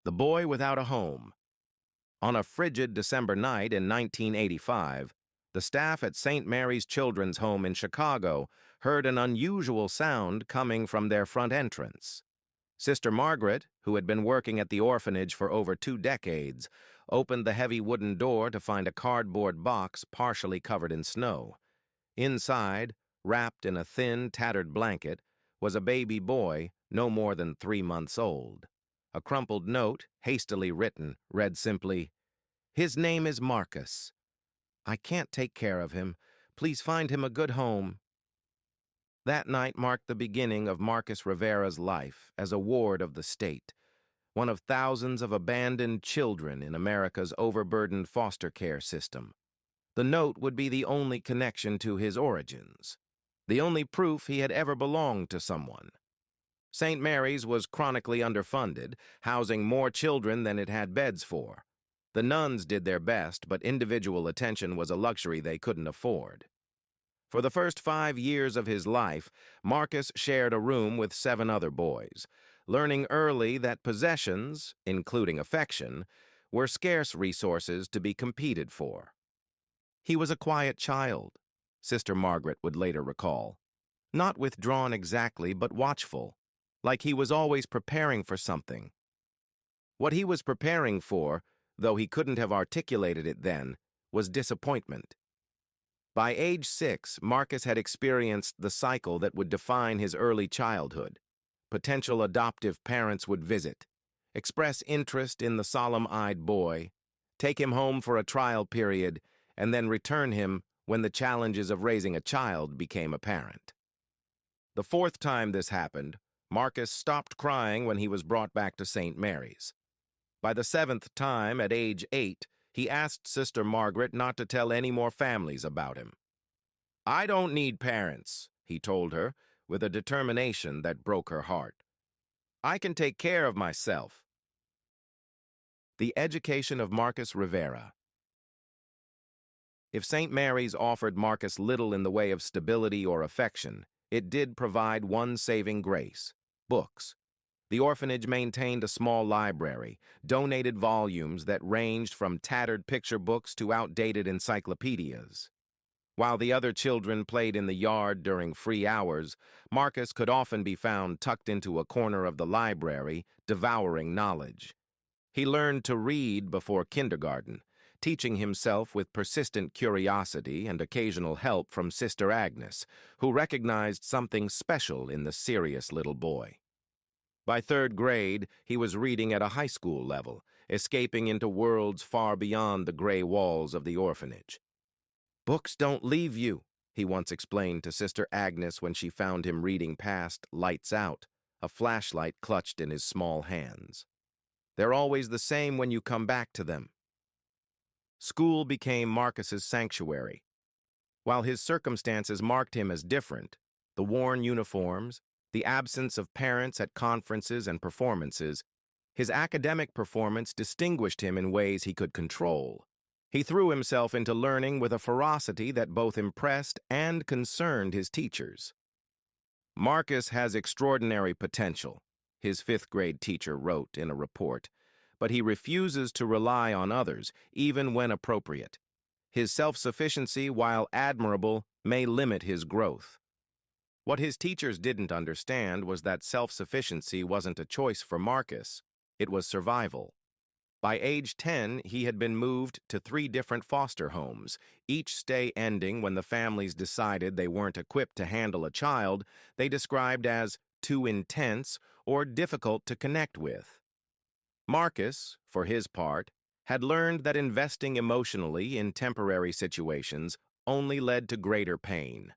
The Boy Without a Home. On a frigid December night in 1985, the staff at St. Mary's Children's Home in Chicago heard an unusual sound coming from their front entrance. Sister Margaret, who had been working at the orphanage for over 2 decades, opened the heavy wooden door to find a cardboard box partially covered in snow. Inside, wrapped in a thin, tattered blanket, was a baby boy no more than 3 months old. A crumpled note, hastily written, read simply, "His name is Marcus. I can't take care of him. Please find him a good home." That night marked the beginning of Marcus Rivera's life as a ward of the state, one of thousands of abandoned children in America's overburdened foster care system. The note would be the only connection to his origins, the only proof he had ever belonged to someone. St. Mary's was chronically underfunded, housing more children than it had beds for. The nuns did their best, but individual attention was a luxury they couldn't afford. For the first 5 years of his life, Marcus shared a room with 7 other boys, learning early that possessions, including affection, were scarce resources to be competed for. He was a quiet child, Sister Margaret would later recall. Not withdrawn exactly, but watchful, like he was always preparing for something. What he was preparing for, though he couldn't have articulated it then, was disappointment. By age 6, Marcus had experienced the cycle that would define his early childhood. Potential adoptive parents would visit, express interest in the solemn-eyed boy, take him home for a trial period, and then return him when the challenges of raising a child became apparent. The 4th time this happened, Marcus stopped crying when he was brought back to St. Mary's. By the 7th time, at age 8, he asked Sister Margaret not to tell any more families about him. "I don't need parents," he told her, with a determination that broke her heart. "I can take care of myself." The education of Marcus Rivera. If St. Mary's offered Marcus little in the way of stability or affection, it did provide one saving grace: books. The orphanage maintained a small library, donated volumes that ranged from tattered picture books to outdated encyclopedias. While the other children played in the yard during free hours, Marcus could often be found tucked into a corner of the library, devouring knowledge. He learned to read before kindergarten, teaching himself with persistent curiosity and occasional help from Sister Agnes, who recognized something special in the serious little boy. By 3rd grade, he was reading at a high school level, escaping into worlds far beyond the gray walls of the orphanage. "Books don't leave you," he once explained to Sister Agnes when she found him reading past Lights Out, a flashlight clutched in his small hands. "They're always the same when you come back to them." School became Marcus's sanctuary. While his circumstances marked him as different, the worn uniforms, the absence of parents at conferences and performances, his academic performance distinguished him in ways he could control. He threw himself into learning with a ferocity that both impressed and concerned his teachers. "Marcus has extraordinary potential," his 5th-grade teacher wrote in a report, "but he refuses to rely on others, even when appropriate. His self-sufficiency, while admirable, may limit his growth." What his teachers didn't understand was that self-sufficiency wasn't a choice for Marcus, it was survival. By age 10, he had been moved to 3 different foster homes, each stay ending when the families decided they weren't equipped to handle a child they described as too intense or difficult to connect with. Marcus, for his part, had learned that investing emotionally in temporary situations only led to greater pain.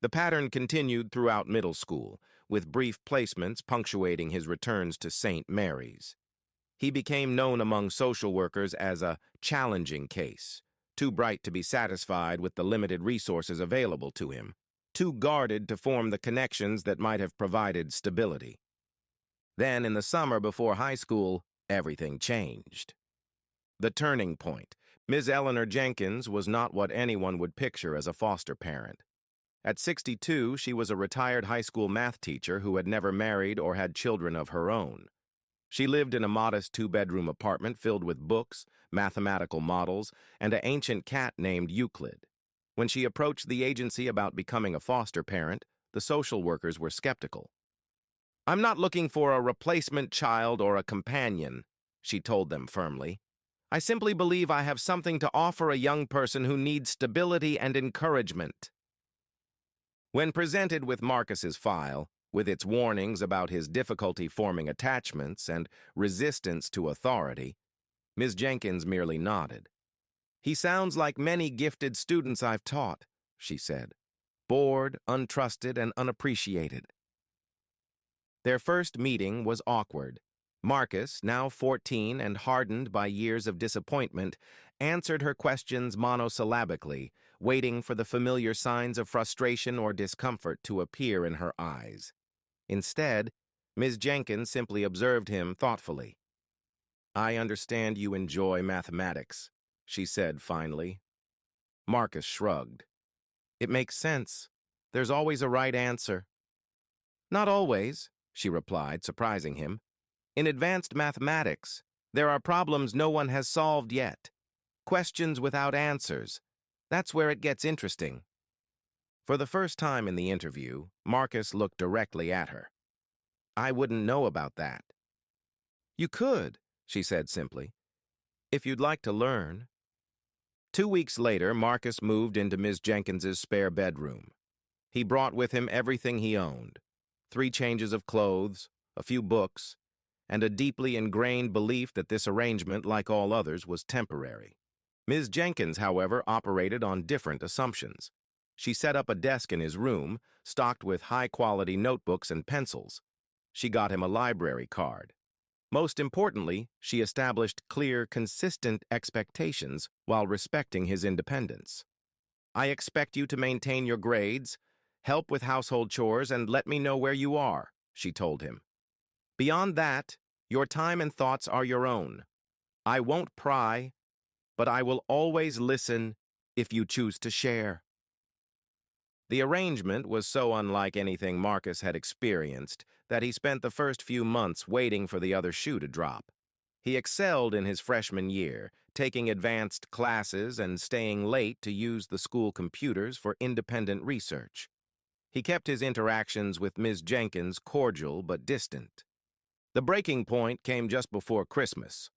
The pattern continued throughout middle school, with brief placements punctuating his returns to St. Mary's. He became known among social workers as a challenging case, too bright to be satisfied with the limited resources available to him, too guarded to form the connections that might have provided stability. Then, in the summer before high school, everything changed. The turning point. Ms. Eleanor Jenkins was not what anyone would picture as a foster parent. At 62, she was a retired high school math teacher who had never married or had children of her own. She lived in a modest two-bedroom apartment filled with books, mathematical models, and an ancient cat named Euclid. When she approached the agency about becoming a foster parent, the social workers were skeptical. "I'm not looking for a replacement child or a companion," she told them firmly. "I simply believe I have something to offer a young person who needs stability and encouragement." When presented with Marcus's file, with its warnings about his difficulty forming attachments and resistance to authority, Ms. Jenkins merely nodded. "He sounds like many gifted students I've taught," she said. "Bored, untrusted, and unappreciated." Their first meeting was awkward. Marcus, now 14 and hardened by years of disappointment, answered her questions monosyllabically, waiting for the familiar signs of frustration or discomfort to appear in her eyes. Instead, Ms. Jenkins simply observed him thoughtfully. "I understand you enjoy mathematics," she said finally. Marcus shrugged. "It makes sense. There's always a right answer." "Not always," she replied, surprising him. "In advanced mathematics, there are problems no one has solved yet. Questions without answers. That's where it gets interesting." For the first time in the interview, Marcus looked directly at her. "I wouldn't know about that." "You could," she said simply, "if you'd like to learn." 2 weeks later, Marcus moved into Ms. Jenkins's spare bedroom. He brought with him everything he owned: 3 changes of clothes, a few books, and a deeply ingrained belief that this arrangement, like all others, was temporary. Ms. Jenkins, however, operated on different assumptions. She set up a desk in his room, stocked with high-quality notebooks and pencils. She got him a library card. Most importantly, she established clear, consistent expectations while respecting his independence. "I expect you to maintain your grades, help with household chores, and let me know where you are," she told him. "Beyond that, your time and thoughts are your own. I won't pry, but I will always listen if you choose to share." The arrangement was so unlike anything Marcus had experienced that he spent the first few months waiting for the other shoe to drop. He excelled in his freshman year, taking advanced classes and staying late to use the school computers for independent research. He kept his interactions with Ms. Jenkins cordial but distant. The breaking point came just before Christmas.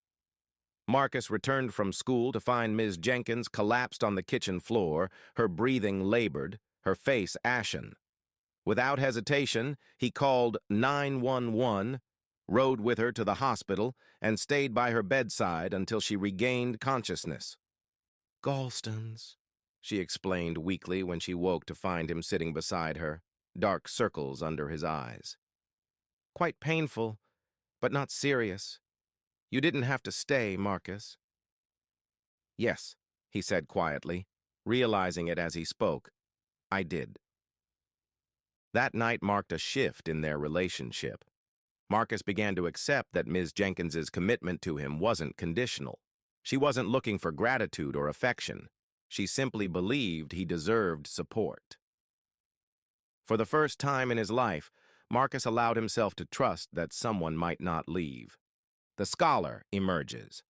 Marcus returned from school to find Ms. Jenkins collapsed on the kitchen floor, her breathing labored, her face ashen. Without hesitation, he called 911, rode with her to the hospital, and stayed by her bedside until she regained consciousness. "Gallstones," she explained weakly when she woke to find him sitting beside her, dark circles under his eyes. "Quite painful, but not serious. You didn't have to stay, Marcus." "Yes," he said quietly, realizing it as he spoke. "I did." That night marked a shift in their relationship. Marcus began to accept that Ms. Jenkins's commitment to him wasn't conditional. She wasn't looking for gratitude or affection. She simply believed he deserved support. For the first time in his life, Marcus allowed himself to trust that someone might not leave. The scholar emerges.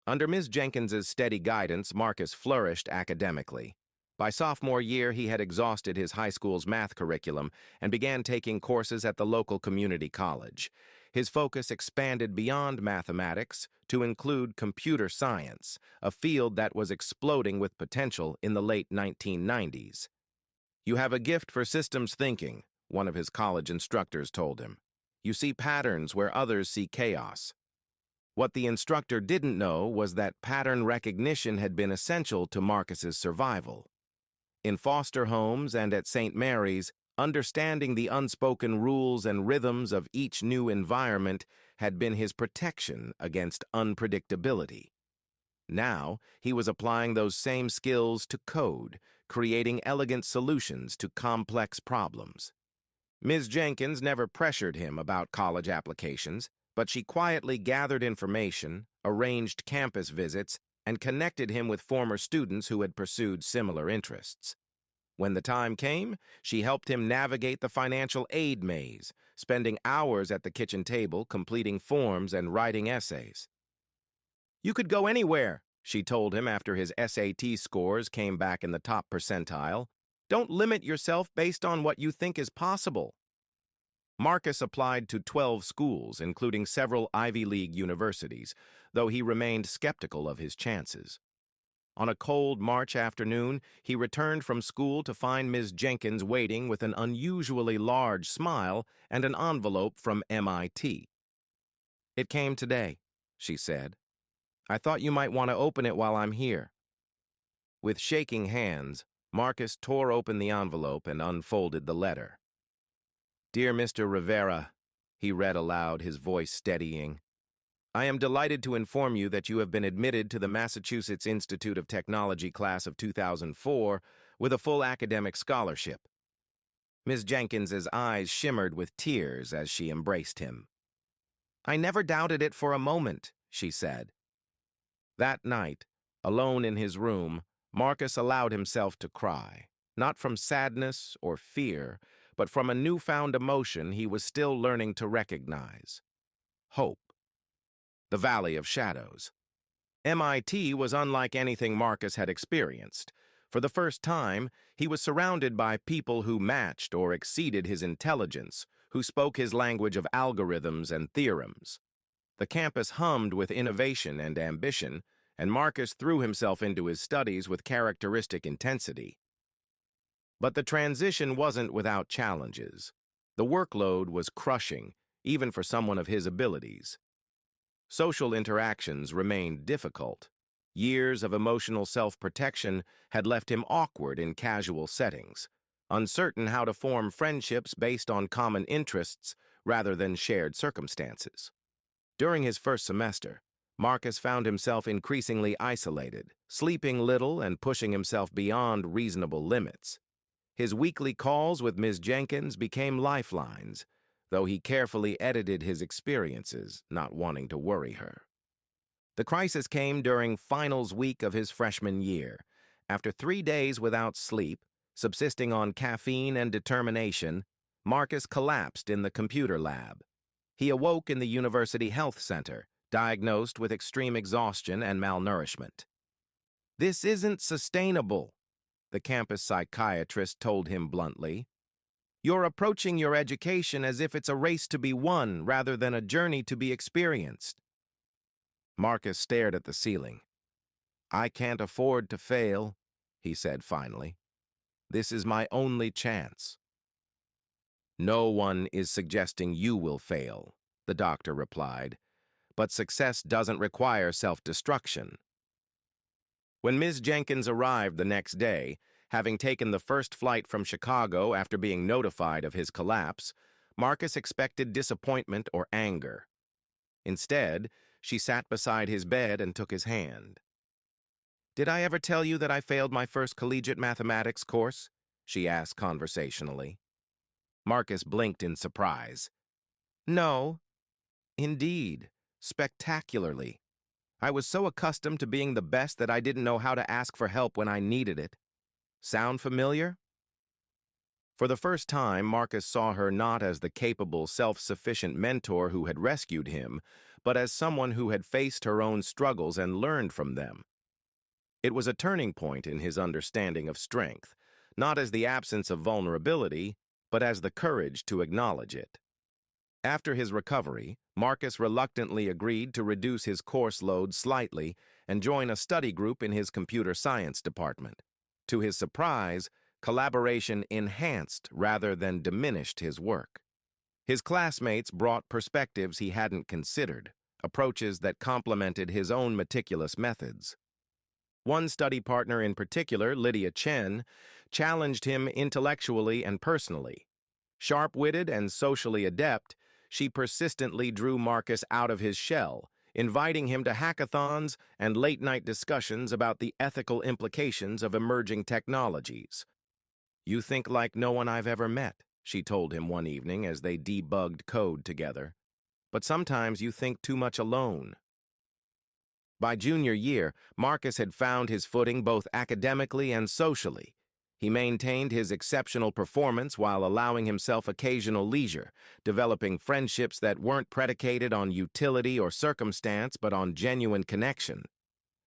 Under Ms. Jenkins's steady guidance, Marcus flourished academically. By sophomore year, he had exhausted his high school's math curriculum and began taking courses at the local community college. His focus expanded beyond mathematics to include computer science, a field that was exploding with potential in the late 1990s. "You have a gift for systems thinking," one of his college instructors told him. "You see patterns where others see chaos." What the instructor didn't know was that pattern recognition had been essential to Marcus's survival. In foster homes and at St. Mary's, understanding the unspoken rules and rhythms of each new environment had been his protection against unpredictability. Now, he was applying those same skills to code, creating elegant solutions to complex problems. Ms. Jenkins never pressured him about college applications, but she quietly gathered information, arranged campus visits, and connected him with former students who had pursued similar interests. When the time came, she helped him navigate the financial aid maze, spending hours at the kitchen table completing forms and writing essays. "You could go anywhere," she told him after his SAT scores came back in the top percentile. "Don't limit yourself based on what you think is possible." Marcus applied to 12 schools, including several Ivy League universities, though he remained skeptical of his chances. On a cold March afternoon, he returned from school to find Ms. Jenkins waiting with an unusually large smile and an envelope from MIT. "It came today," she said. "I thought you might want to open it while I'm here." With shaking hands, Marcus tore open the envelope and unfolded the letter. "Dear Mr. Rivera," he read aloud, his voice steadying, "I am delighted to inform you that you have been admitted to the Massachusetts Institute of Technology class of 2004 with a full academic scholarship." Ms. Jenkins's eyes shimmered with tears as she embraced him. "I never doubted it for a moment," she said. That night, alone in his room, Marcus allowed himself to cry, not from sadness or fear, but from a newfound emotion he was still learning to recognize: hope. The Valley of Shadows. MIT was unlike anything Marcus had experienced. For the first time, he was surrounded by people who matched or exceeded his intelligence, who spoke his language of algorithms and theorems. The campus hummed with innovation and ambition, and Marcus threw himself into his studies with characteristic intensity. But the transition wasn't without challenges. The workload was crushing, even for someone of his abilities. Social interactions remained difficult. Years of emotional self-protection had left him awkward in casual settings, uncertain how to form friendships based on common interests rather than shared circumstances. During his first semester, Marcus found himself increasingly isolated, sleeping little and pushing himself beyond reasonable limits. His weekly calls with Ms. Jenkins became lifelines, though he carefully edited his experiences, not wanting to worry her. The crisis came during finals week of his freshman year. After 3 days without sleep, subsisting on caffeine and determination, Marcus collapsed in the computer lab. He awoke in the University Health Center, diagnosed with extreme exhaustion and malnourishment. "This isn't sustainable," the campus psychiatrist told him bluntly. "You're approaching your education as if it's a race to be won rather than a journey to be experienced." Marcus stared at the ceiling. "I can't afford to fail," he said finally. "This is my only chance." "No one is suggesting you will fail," the doctor replied, "but success doesn't require self-destruction." When Ms. Jenkins arrived the next day, having taken the first flight from Chicago after being notified of his collapse, Marcus expected disappointment or anger. Instead, she sat beside his bed and took his hand. "Did I ever tell you that I failed my first collegiate mathematics course?" she asked conversationally. Marcus blinked in surprise. "No. Indeed, spectacularly. I was so accustomed to being the best that I didn't know how to ask for help when I needed it. Sound familiar?" For the first time, Marcus saw her not as the capable, self-sufficient mentor who had rescued him, but as someone who had faced her own struggles and learned from them. It was a turning point in his understanding of strength, not as the absence of vulnerability, but as the courage to acknowledge it. After his recovery, Marcus reluctantly agreed to reduce his course load slightly and join a study group in his computer science department. To his surprise, collaboration enhanced rather than diminished his work. His classmates brought perspectives he hadn't considered, approaches that complemented his own meticulous methods. One study partner in particular, Lydia Chen, challenged him intellectually and personally. Sharp-witted and socially adept, she persistently drew Marcus out of his shell, inviting him to hackathons and late-night discussions about the ethical implications of emerging technologies. "You think like no one I've ever met," she told him one evening as they debugged code together. "But sometimes you think too much alone." By junior year, Marcus had found his footing both academically and socially. He maintained his exceptional performance while allowing himself occasional leisure, developing friendships that weren't predicated on utility or circumstance but on genuine connection.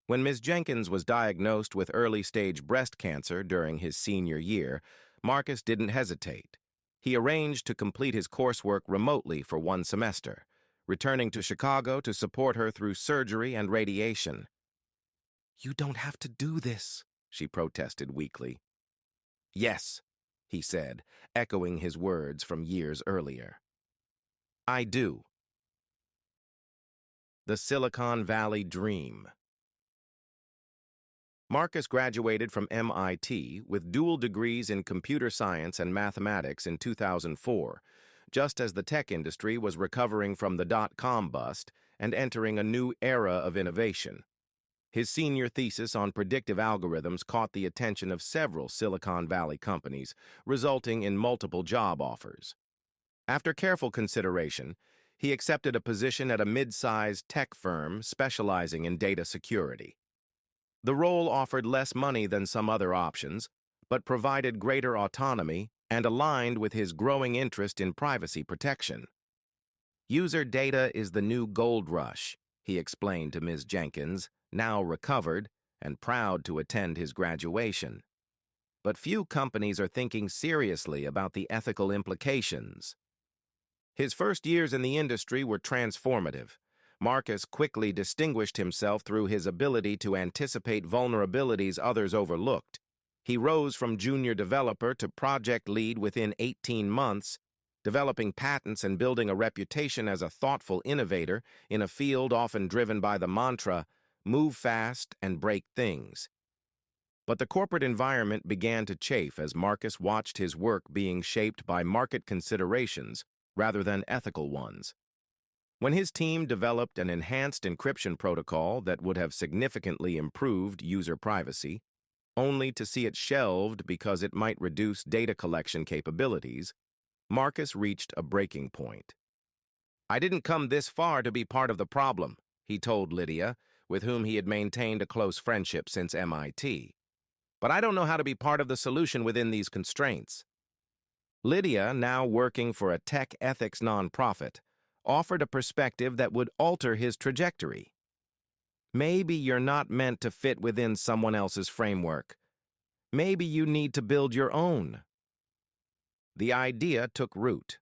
When Ms. Jenkins was diagnosed with early-stage breast cancer during his senior year, Marcus didn't hesitate. He arranged to complete his coursework remotely for one semester, returning to Chicago to support her through surgery and radiation. "You don't have to do this," she protested weakly. "Yes," he said, echoing his words from years earlier. "I do." The Silicon Valley Dream. Marcus graduated from MIT with dual degrees in computer science and mathematics in 2004, just as the tech industry was recovering from the dot-com bust and entering a new era of innovation. His senior thesis on predictive algorithms caught the attention of several Silicon Valley companies, resulting in multiple job offers. After careful consideration, he accepted a position at a mid-sized tech firm specializing in data security. The role offered less money than some other options, but provided greater autonomy and aligned with his growing interest in privacy protection. "User data is the new gold rush," he explained to Ms. Jenkins, now recovered and proud to attend his graduation. "But few companies are thinking seriously about the ethical implications." His first years in the industry were transformative. Marcus quickly distinguished himself through his ability to anticipate vulnerabilities others overlooked. He rose from junior developer to project lead within 18 months, developing patents and building a reputation as a thoughtful innovator in a field often driven by the mantra, "Move fast and break things." But the corporate environment began to chafe as Marcus watched his work being shaped by market considerations rather than ethical ones. When his team developed an enhanced encryption protocol that would have significantly improved user privacy, only to see it shelved because it might reduce data collection capabilities, Marcus reached a breaking point. "I didn't come this far to be part of the problem," he told Lydia, with whom he had maintained a close friendship since MIT. "But I don't know how to be part of the solution within these constraints." Lydia, now working for a tech ethics nonprofit, offered a perspective that would alter his trajectory. "Maybe you're not meant to fit within someone else's framework. Maybe you need to build your own." The idea took root.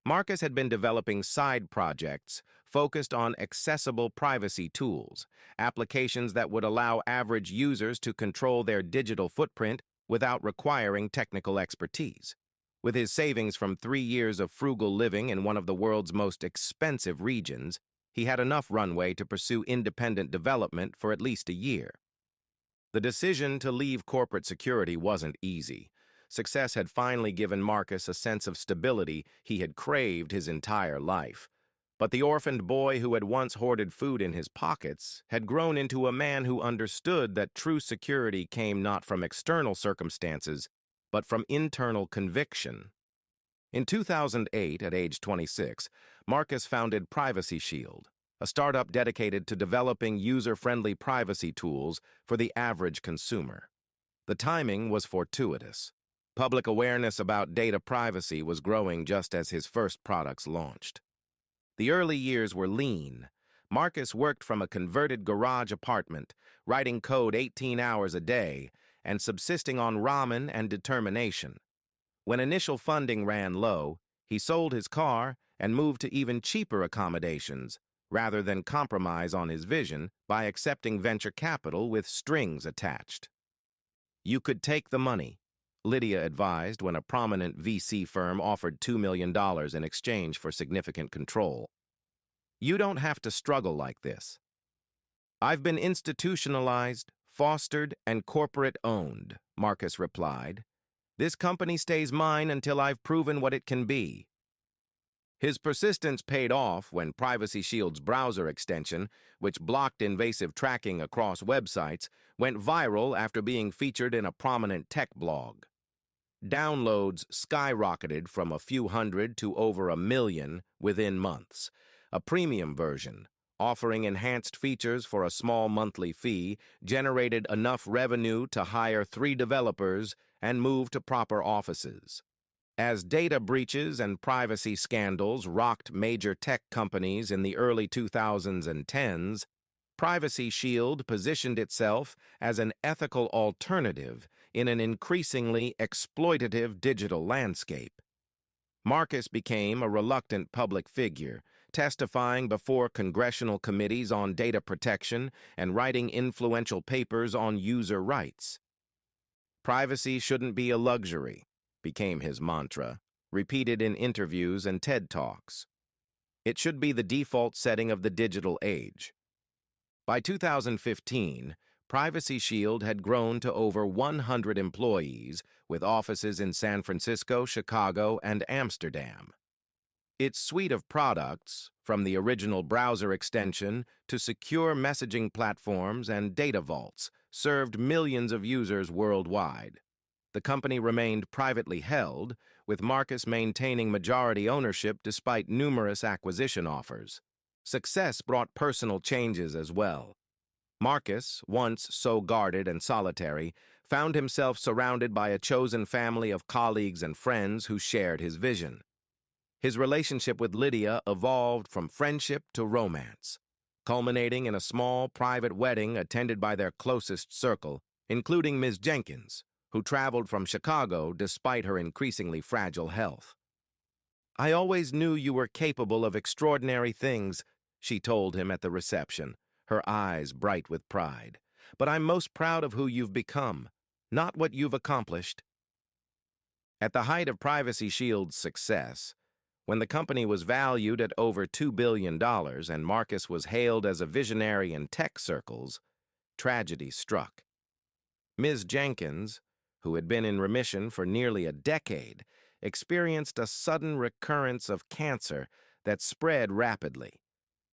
Marcus had been developing side projects focused on accessible privacy tools, applications that would allow average users to control their digital footprint without requiring technical expertise. With his savings from 3 years of frugal living in one of the world's most expensive regions, he had enough runway to pursue independent development for at least a year. The decision to leave corporate security wasn't easy. Success had finally given Marcus a sense of stability he had craved his entire life. But the orphaned boy who had once hoarded food in his pockets had grown into a man who understood that true security came not from external circumstances, but from internal conviction. In 2008, at age 26, Marcus founded Privacy Shield, a startup dedicated to developing user-friendly privacy tools for the average consumer. The timing was fortuitous. Public awareness about data privacy was growing just as his first products launched. The early years were lean. Marcus worked from a converted garage apartment, writing code 18 hours a day, and subsisting on ramen and determination. When initial funding ran low, he sold his car and moved to even cheaper accommodations, rather than compromise on his vision by accepting venture capital with strings attached. "You could take the money," Lydia advised when a prominent VC firm offered $2 million in exchange for significant control. "You don't have to struggle like this. I've been institutionalized, fostered, and corporate-owned," Marcus replied. "This company stays mine until I've proven what it can be." His persistence paid off when Privacy Shield's browser extension, which blocked invasive tracking across websites, went viral after being featured in a prominent tech blog. Downloads skyrocketed from a few hundred to over 1 million within months. A premium version, offering enhanced features for a small monthly fee, generated enough revenue to hire 3 developers and move to proper offices. As data breaches and privacy scandals rocked major tech companies in the early 2010s, Privacy Shield positioned itself as an ethical alternative in an increasingly exploitative digital landscape. Marcus became a reluctant public figure, testifying before congressional committees on data protection and writing influential papers on user rights. Privacy shouldn't be a luxury, became his mantra, repeated in interviews and TED Talks. It should be the default setting of the digital age. By 2015, Privacy Shield had grown to over 100 employees, with offices in San Francisco, Chicago, and Amsterdam. Its suite of products, from the original browser extension to secure messaging platforms and data vaults, served millions of users worldwide. The company remained privately held, with Marcus maintaining majority ownership despite numerous acquisition offers. Success brought personal changes as well. Marcus, once so guarded and solitary, found himself surrounded by a chosen family of colleagues and friends who shared his vision. His relationship with Lydia evolved from friendship to romance, culminating in a small private wedding attended by their closest circle, including Ms. Jenkins, who traveled from Chicago despite her increasingly fragile health. "I always knew you were capable of extraordinary things," she told him at the reception, her eyes bright with pride. "But I'm most proud of who you've become, not what you've accomplished." At the height of Privacy Shield's success, when the company was valued at over $2 billion and Marcus was hailed as a visionary in tech circles, tragedy struck. Ms. Jenkins, who had been in remission for nearly a decade, experienced a sudden recurrence of cancer that spread rapidly.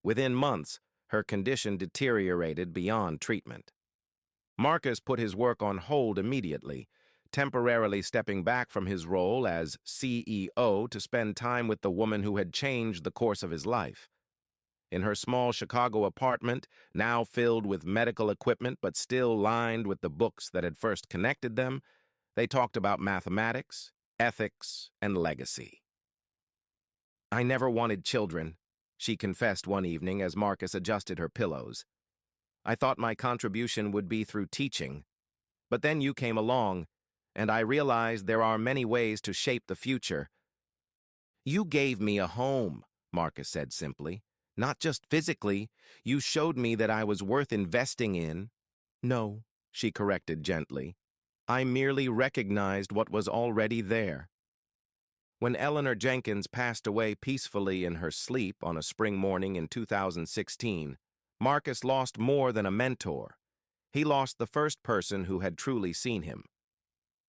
Within months, her condition deteriorated beyond treatment. Marcus put his work on hold immediately, temporarily stepping back from his role as CEO to spend time with the woman who had changed the course of his life. In her small Chicago apartment, now filled with medical equipment but still lined with the books that had first connected them, they talked about mathematics, ethics, and legacy. "I never wanted children," she confessed one evening as Marcus adjusted her pillows. "I thought my contribution would be through teaching. But then you came along, and I realized there are many ways to shape the future." "You gave me a home," Marcus said simply. "Not just physically. You showed me that I was worth investing in." "No," she corrected gently. "I merely recognized what was already there." When Eleanor Jenkins passed away peacefully in her sleep on a spring morning in 2016, Marcus lost more than a mentor. He lost the first person who had truly seen him.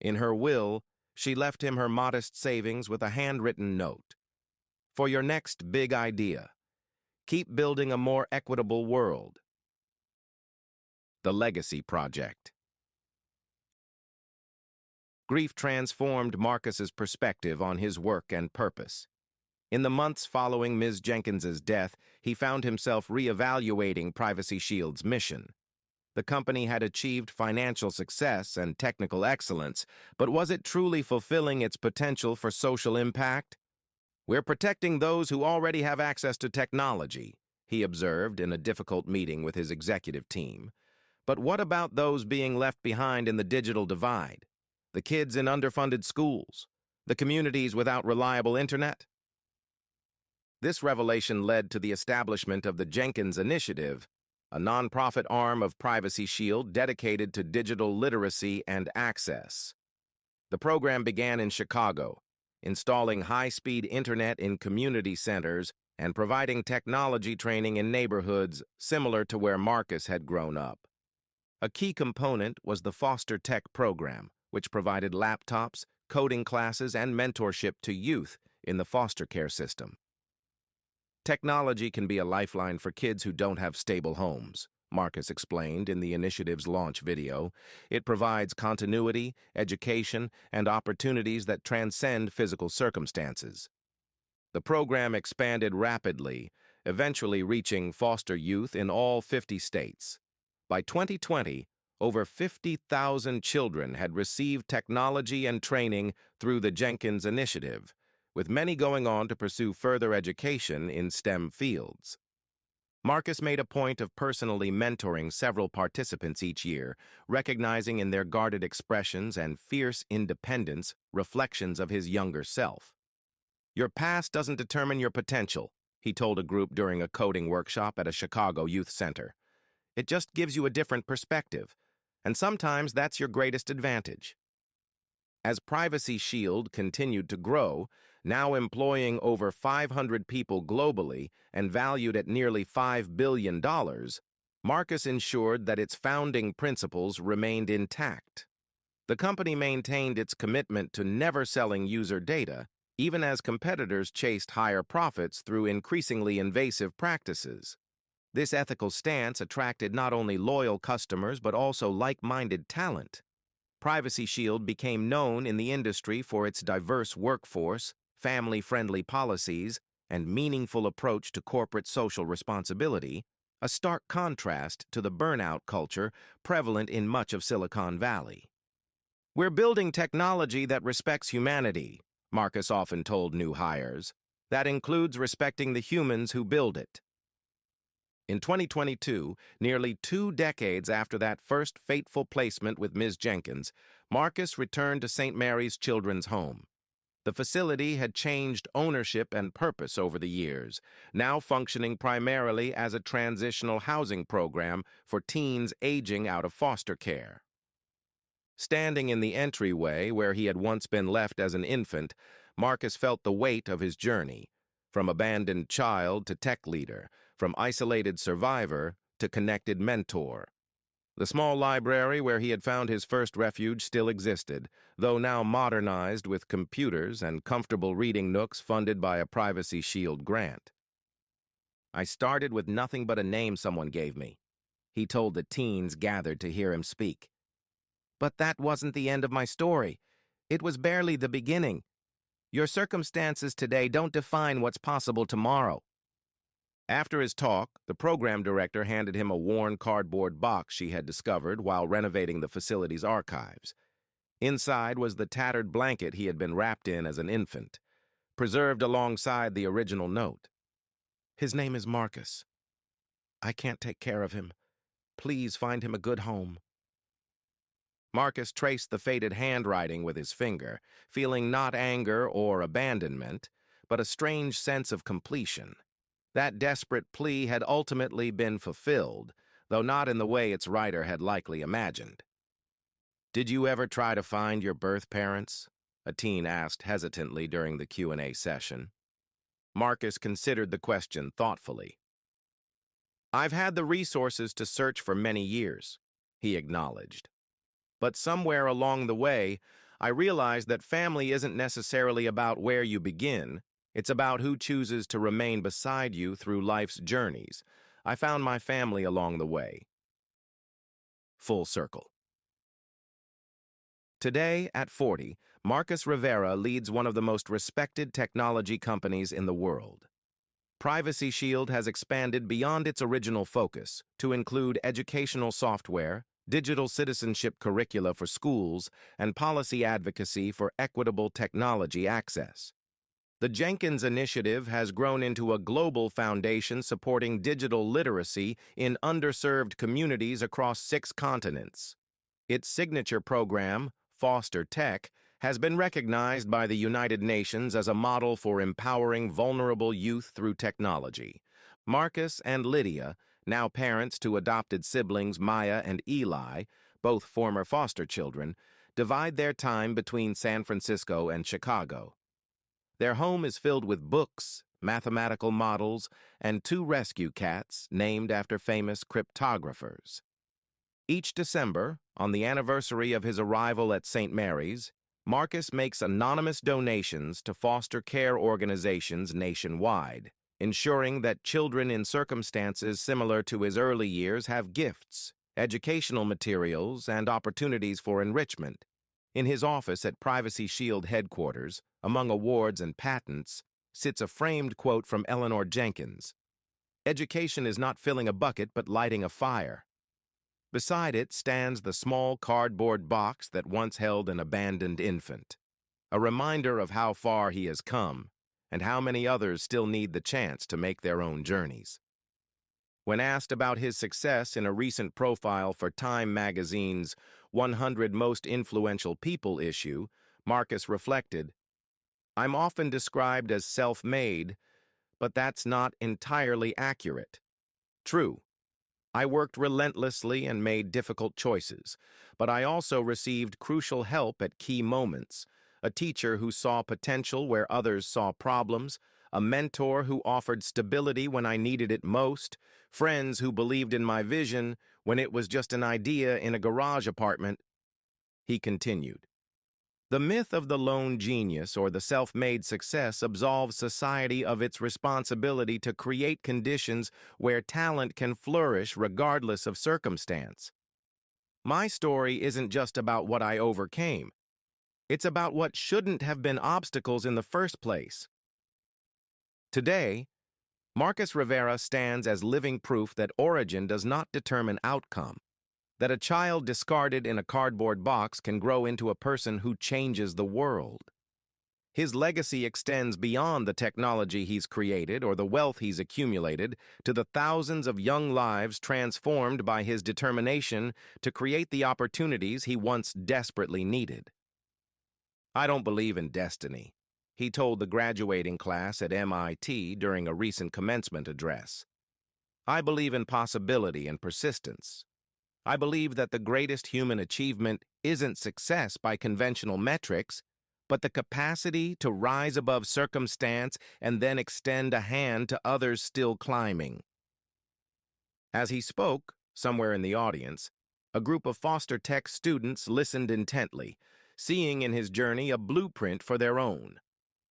In her will, she left him her modest savings with a handwritten note. "For your next big idea, keep building a more equitable world." The Legacy Project. Grief transformed Marcus's perspective on his work and purpose. In the months following Ms. Jenkins's death, he found himself reevaluating Privacy Shield's mission. The company had achieved financial success and technical excellence, but was it truly fulfilling its potential for social impact? "We're protecting those who already have access to technology," he observed in a difficult meeting with his executive team. "But what about those being left behind in the digital divide? The kids in underfunded schools? The communities without reliable internet?" This revelation led to the establishment of the Jenkins Initiative, a nonprofit arm of Privacy Shield dedicated to digital literacy and access. The program began in Chicago, installing high-speed internet in community centers and providing technology training in neighborhoods similar to where Marcus had grown up. A key component was the Foster Tech program, which provided laptops, coding classes, and mentorship to youth in the foster care system. "Technology can be a lifeline for kids who don't have stable homes," Marcus explained in the initiative's launch video. "It provides continuity, education, and opportunities that transcend physical circumstances." The program expanded rapidly, eventually reaching foster youth in all 50 states. By 2020, over 50,000 children had received technology and training through the Jenkins Initiative, with many going on to pursue further education in STEM fields. Marcus made a point of personally mentoring several participants each year, recognizing in their guarded expressions and fierce independence reflections of his younger self. "Your past doesn't determine your potential," he told a group during a coding workshop at a Chicago youth center. "It just gives you a different perspective, and sometimes that's your greatest advantage." As Privacy Shield continued to grow, now employing over 500 people globally and valued at nearly $5 billion, Marcus ensured that its founding principles remained intact. The company maintained its commitment to never selling user data, even as competitors chased higher profits through increasingly invasive practices. This ethical stance attracted not only loyal customers but also like-minded talent. Privacy Shield became known in the industry for its diverse workforce, family-friendly policies, and meaningful approach to corporate social responsibility, a stark contrast to the burnout culture prevalent in much of Silicon Valley. "We're building technology that respects humanity," Marcus often told new hires. "That includes respecting the humans who build it." In 2022, nearly 2 decades after that first fateful placement with Ms. Jenkins, Marcus returned to St. Mary's Children's Home. The facility had changed ownership and purpose over the years, now functioning primarily as a transitional housing program for teens aging out of foster care. Standing in the entryway where he had once been left as an infant, Marcus felt the weight of his journey, from abandoned child to tech leader, from isolated survivor to connected mentor. The small library where he had found his first refuge still existed, though now modernized with computers and comfortable reading nooks funded by a Privacy Shield grant. "I started with nothing but a name someone gave me," he told the teens gathered to hear him speak. "But that wasn't the end of my story. It was barely the beginning. Your circumstances today don't define what's possible tomorrow." After his talk, the program director handed him a worn cardboard box she had discovered while renovating the facility's archives. Inside was the tattered blanket he had been wrapped in as an infant, preserved alongside the original note. "His name is Marcus. I can't take care of him. Please find him a good home." Marcus traced the faded handwriting with his finger, feeling not anger or abandonment, but a strange sense of completion. That desperate plea had ultimately been fulfilled, though not in the way its writer had likely imagined. "Did you ever try to find your birth parents?" a teen asked hesitantly during the Q&A session. Marcus considered the question thoughtfully. "I've had the resources to search for many years," he acknowledged. "But somewhere along the way, I realized that family isn't necessarily about where you begin. It's about who chooses to remain beside you through life's journeys. I found my family along the way." Full circle. Today, at 40, Marcus Rivera leads one of the most respected technology companies in the world. Privacy Shield has expanded beyond its original focus to include educational software, digital citizenship curricula for schools, and policy advocacy for equitable technology access. The Jenkins Initiative has grown into a global foundation supporting digital literacy in underserved communities across 6 continents. Its signature program, Foster Tech, has been recognized by the United Nations as a model for empowering vulnerable youth through technology. Marcus and Lydia, now parents to adopted siblings Maya and Eli, both former foster children, divide their time between San Francisco and Chicago. Their home is filled with books, mathematical models, and 2 rescue cats named after famous cryptographers. Each December, on the anniversary of his arrival at St. Mary's, Marcus makes anonymous donations to foster care organizations nationwide, ensuring that children in circumstances similar to his early years have gifts, educational materials, and opportunities for enrichment. In his office at Privacy Shield headquarters, among awards and patents, sits a framed quote from Eleanor Jenkins. Education is not filling a bucket but lighting a fire. Beside it stands the small cardboard box that once held an abandoned infant, a reminder of how far he has come and how many others still need the chance to make their own journeys. When asked about his success in a recent profile for Time magazine's 100 Most Influential People issue, Marcus reflected, "I'm often described as self-made, but that's not entirely accurate. True, I worked relentlessly and made difficult choices, but I also received crucial help at key moments, a teacher who saw potential where others saw problems, a mentor who offered stability when I needed it most, friends who believed in my vision when it was just an idea in a garage apartment." He continued, "The myth of the lone genius or the self-made success absolves society of its responsibility to create conditions where talent can flourish regardless of circumstance. My story isn't just about what I overcame. It's about what shouldn't have been obstacles in the first place." Today, Marcus Rivera stands as living proof that origin does not determine outcome, that a child discarded in a cardboard box can grow into a person who changes the world. His legacy extends beyond the technology he's created or the wealth he's accumulated to the thousands of young lives transformed by his determination to create the opportunities he once desperately needed. "I don't believe in destiny," he told the graduating class at MIT during a recent commencement address. "I believe in possibility and persistence. I believe that the greatest human achievement isn't success by conventional metrics, but the capacity to rise above circumstance and then extend a hand to others still climbing." As he spoke, somewhere in the audience, a group of Foster Tech students listened intently, seeing in his journey a blueprint for their own.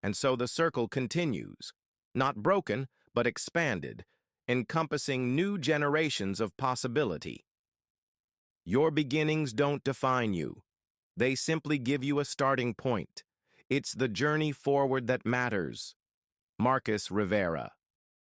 And so the circle continues, not broken, but expanded, encompassing new generations of possibility. Your beginnings don't define you. They simply give you a starting point. It's the journey forward that matters. Marcus Rivera.